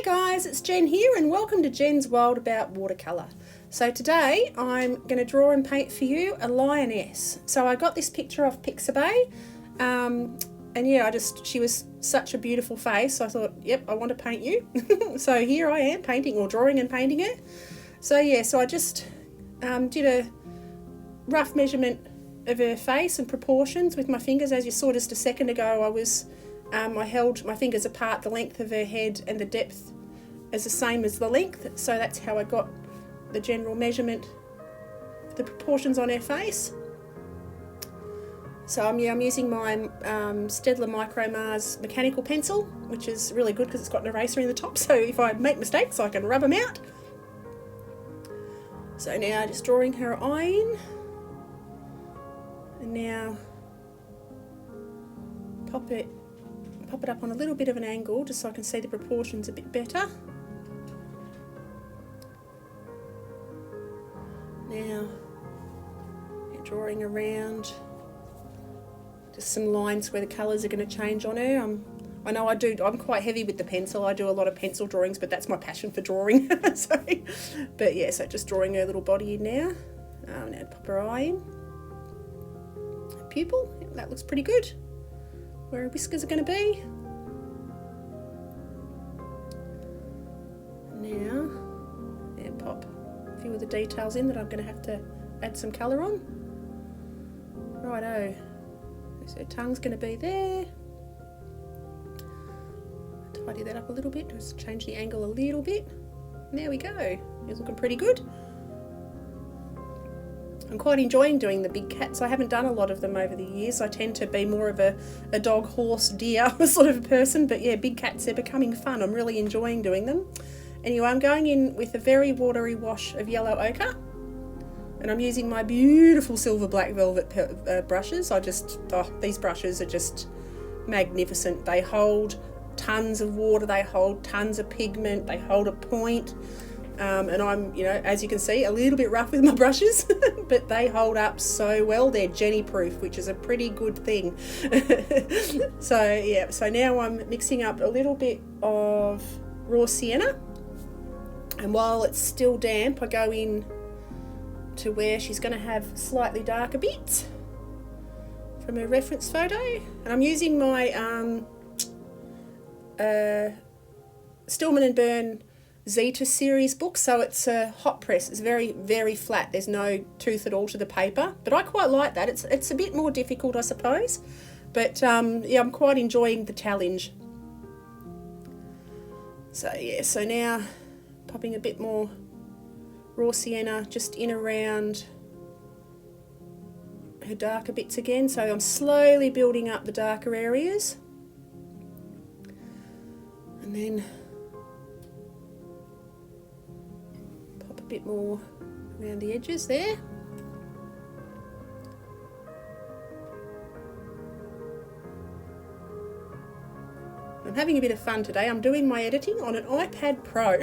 Hey guys, it's Jen here and welcome to Jen's World About Watercolour. So today I'm going to draw and paint for you a lioness. So I got this picture off Pixabay and yeah, she was such a beautiful face, so I thought, yep, I want to paint you. So here I am painting or drawing and painting it. So yeah, so I just did a rough measurement of her face and proportions with my fingers. As you saw just a second ago, I held my fingers apart. The length of her head and the depth is the same as the length, so that's how I got the general measurement, the proportions on her face. So I'm using my Sennelier Micro Mars mechanical pencil, which is really good because it's got an eraser in the top, so if I make mistakes I can rub them out. So now just drawing her eye in, and now pop it up on a little bit of an angle just so I can see the proportions a bit better. Now drawing around just some lines where the colours are going to change on her. I'm quite heavy with the pencil. I do a lot of pencil drawings, but that's my passion for drawing. So just drawing her little body in now. Now pop her eye in. Her pupil, yeah, that looks pretty good. Where her whiskers are going to be. Now, pop a few of the details in that I'm going to have to add some colour on. Righto, so her tongue's going to be there. Tidy that up a little bit, just change the angle a little bit. And there we go, it's looking pretty good. I'm quite enjoying doing the big cats. I haven't done a lot of them over the years. I tend to be more of a dog, horse, deer sort of a person, but yeah, big cats, they're becoming fun. I'm really enjoying doing them. Anyway, I'm going in with a very watery wash of yellow ochre, and I'm using my beautiful silver black velvet brushes. These brushes are just magnificent. They hold tons of water, they hold tons of pigment, they hold a point. And I'm, as you can see, a little bit rough with my brushes, but they hold up so well. They're Jenny proof, which is a pretty good thing. So now I'm mixing up a little bit of raw sienna, and while it's still damp, I go in to where she's going to have slightly darker bits from her reference photo, and I'm using my Stillman & Byrne Zeta series book, so it's a hot press. It's very, very flat. There's no tooth at all to the paper, but I quite like that. It's a bit more difficult, I suppose, but I'm quite enjoying the challenge. So now popping a bit more raw sienna just in around her darker bits again. So I'm slowly building up the darker areas, and then bit more around the edges there. I'm having a bit of fun today. I'm doing my editing on an iPad Pro.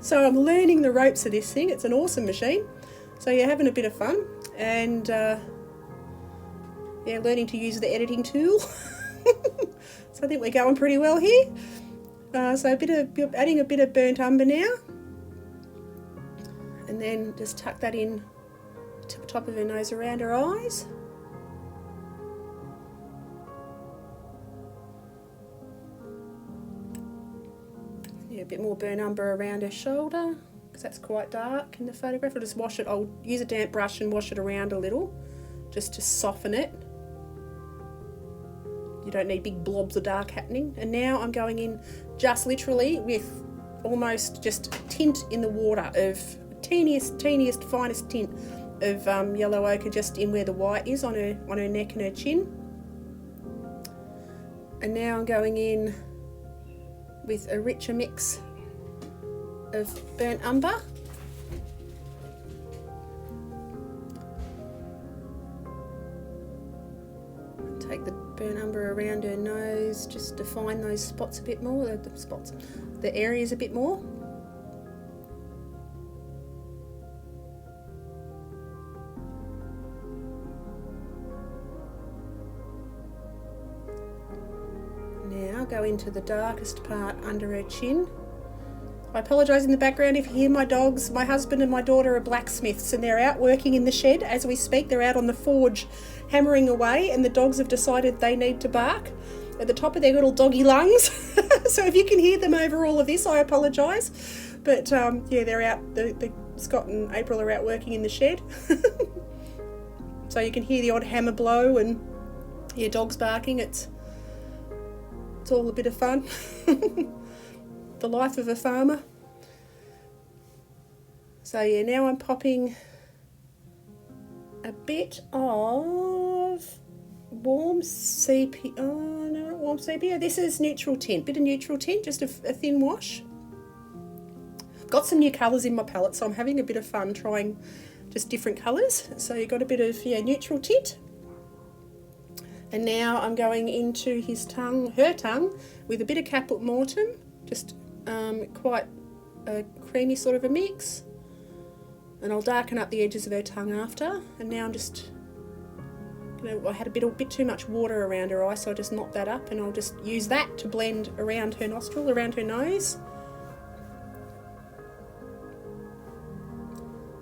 so I'm learning the ropes of this thing. It's an awesome machine. So yeah, having a bit of fun and learning to use the editing tool. So I think we're going pretty well here. So adding a bit of burnt umber now. And then just tuck that in to the top of her nose around her eyes. Yeah, a bit more burnt umber around her shoulder because that's quite dark in the photograph. I'll use a damp brush and wash it around a little just to soften it. You don't need big blobs of dark happening. And now I'm going in just literally with almost just a tint in the water of teeniest, finest tint of yellow ochre just in where the white is on her neck and her chin. And now I'm going in with a richer mix of burnt umber. Take the burnt umber around her nose, just define those spots a bit more, the areas a bit more. Now go go into the darkest part under her chin. I apologise in the background if you hear my dogs. My husband and my daughter are blacksmiths and they're out working in the shed as we speak. They're out on the forge hammering away, and the dogs have decided they need to bark at the top of their little doggy lungs. So if you can hear them over all of this, I apologise. But yeah, they're out. Scott and April are out working in the shed. So you can hear the odd hammer blow and yeah, dogs barking. It's all a bit of fun. The life of a farmer. So yeah, now I'm popping a bit of warm sepia. Oh no, not warm sepia. This is neutral tint. Bit of neutral tint, just a thin wash. Got some new colours in my palette, so I'm having a bit of fun trying just different colours. So you got a bit of neutral tint. And now I'm going into her tongue, with a bit of caput mortuum, just quite a creamy sort of a mix. And I'll darken up the edges of her tongue after. And now I'm just, I had a bit too much water around her eye, so I just knocked that up, and I'll just use that to blend around her nostril, around her nose.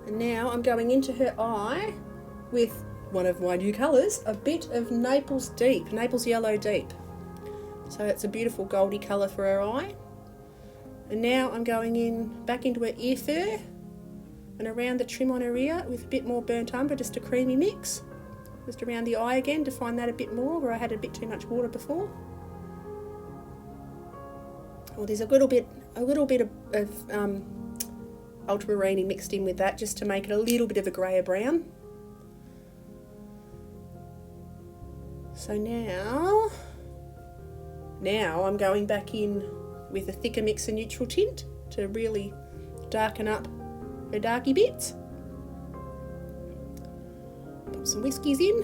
And now I'm going into her eye with one of my new colours, a bit of Naples Yellow Deep. So it's a beautiful goldy colour for her eye. And now I'm going back into her ear fur and around the trim on her ear with a bit more burnt umber, just a creamy mix. Just around the eye again to find that a bit more, where I had a bit too much water before. Oh, there's a little bit of ultramarine mixed in with that, just to make it a little bit of a greyer brown. So now I'm going back in with a thicker mix of neutral tint to really darken up her darky bits. Put some whiskies in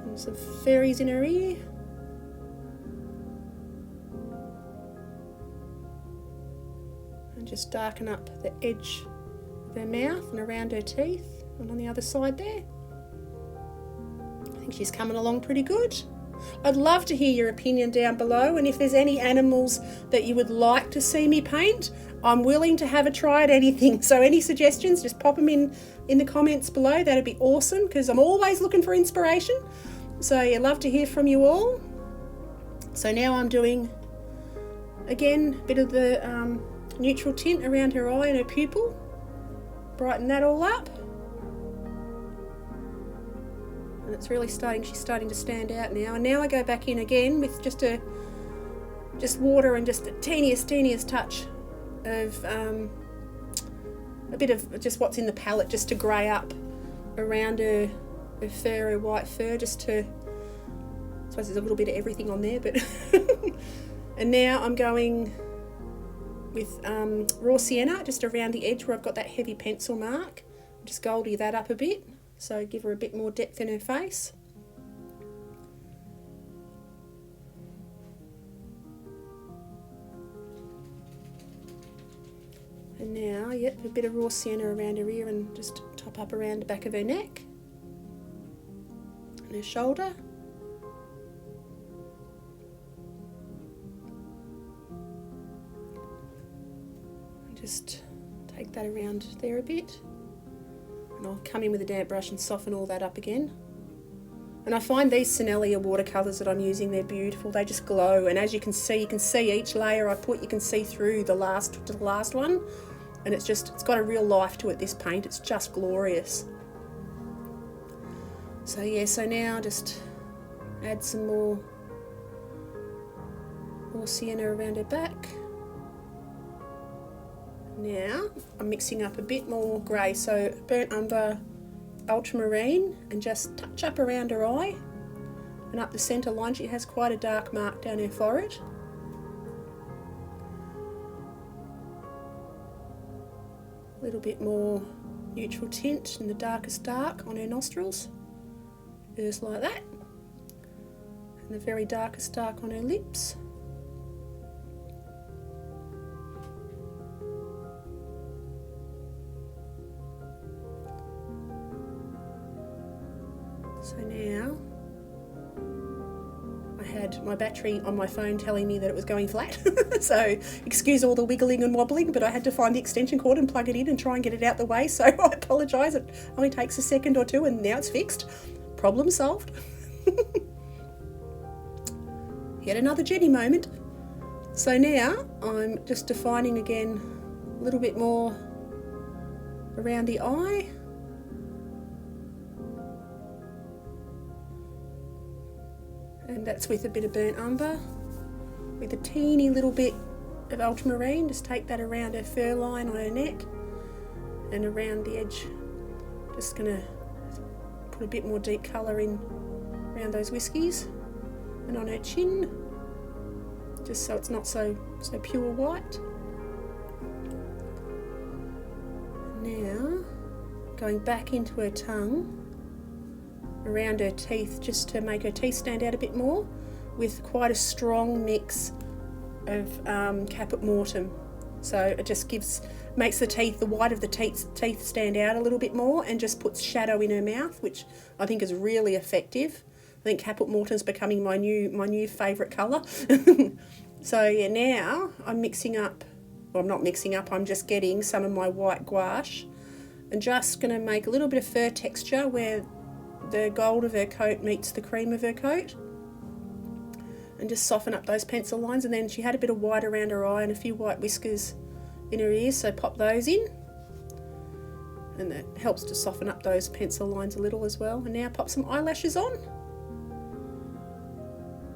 and some fairies in her ear. And just darken up the edge of her mouth and around her teeth and on the other side there. I think she's coming along pretty good. I'd love to hear your opinion down below, and if there's any animals that you would like to see me paint, I'm willing to have a try at anything. So any suggestions, just pop them in the comments below. That'd be awesome, because I'm always looking for inspiration. So yeah, love to hear from you all. So now I'm doing, again, a bit of the neutral tint around her eye and her pupil. Brighten that all up. And it's really she's starting to stand out now. And now I go back in again with just water and just a teeniest touch of a bit of just what's in the palette, just to grey up around her fur, her white fur, just to, I suppose there's a little bit of everything on there, but and now I'm going with raw sienna just around the edge where I've got that heavy pencil mark. Just goldie that up a bit, so give her a bit more depth in her face. And now, yep, a bit of raw sienna around her ear and just top up around the back of her neck and her shoulder. And just take that around there a bit. And I'll come in with a damp brush and soften all that up again. And I find these Sennelier watercolours that I'm using, they're beautiful. They just glow, and as you can see each layer I put, you can see through the last one, and it's got a real life to it, this paint. It's just glorious. So yeah, so now just add some more sienna around her back. Now I'm mixing up a bit more grey, so burnt umber, ultramarine, and just touch up around her eye and up the centre line. She has quite a dark mark down her forehead. A little bit more neutral tint in the darkest dark on her nostrils, just like that, and the very darkest dark on her lips. So now I had had my battery on my phone telling me that it was going flat. So excuse all the wiggling and wobbling, but I had to find the extension cord and plug it in and try and get it out the way. So I apologise. It only takes a second or two and now it's fixed. Problem solved. Yet another Jenny moment. So now I'm just defining again a little bit more around the eye. And that's with a bit of burnt umber, with a teeny little bit of ultramarine. Just take that around her fur line on her neck and around the edge. Just going to put a bit more deep colour in around those whiskies and on her chin, just so it's not so pure white. Now going back into her tongue, around her teeth, just to make her teeth stand out a bit more, with quite a strong mix of caput mortem. So it just makes the white of the teeth stand out a little bit more, and just puts shadow in her mouth, which I think is really effective. I think caput mortem's becoming my new favourite colour. So yeah, now I'm mixing up. Well, I'm not mixing up. I'm just getting some of my white gouache, and just going to make a little bit of fur texture where the gold of her coat meets the cream of her coat, and just soften up those pencil lines. And then she had a bit of white around her eye and a few white whiskers in her ears, so pop those in, and that helps to soften up those pencil lines a little as well. And now pop some eyelashes on,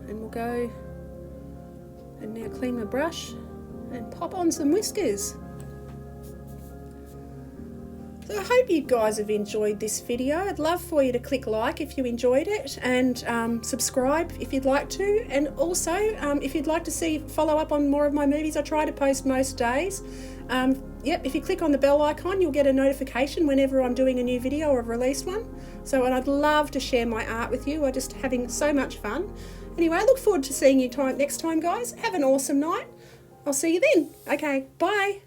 and we'll go and now clean my brush and pop on some whiskers. So I hope you guys have enjoyed this video. I'd love for you to click like if you enjoyed it, and subscribe if you'd like to. And also, if you'd like to follow up on more of my movies, I try to post most days. If you click on the bell icon, you'll get a notification whenever I'm doing a new video or I've released one. So, and I'd love to share my art with you. I'm just having so much fun. Anyway, I look forward to seeing you next time, guys. Have an awesome night. I'll see you then. Okay, bye.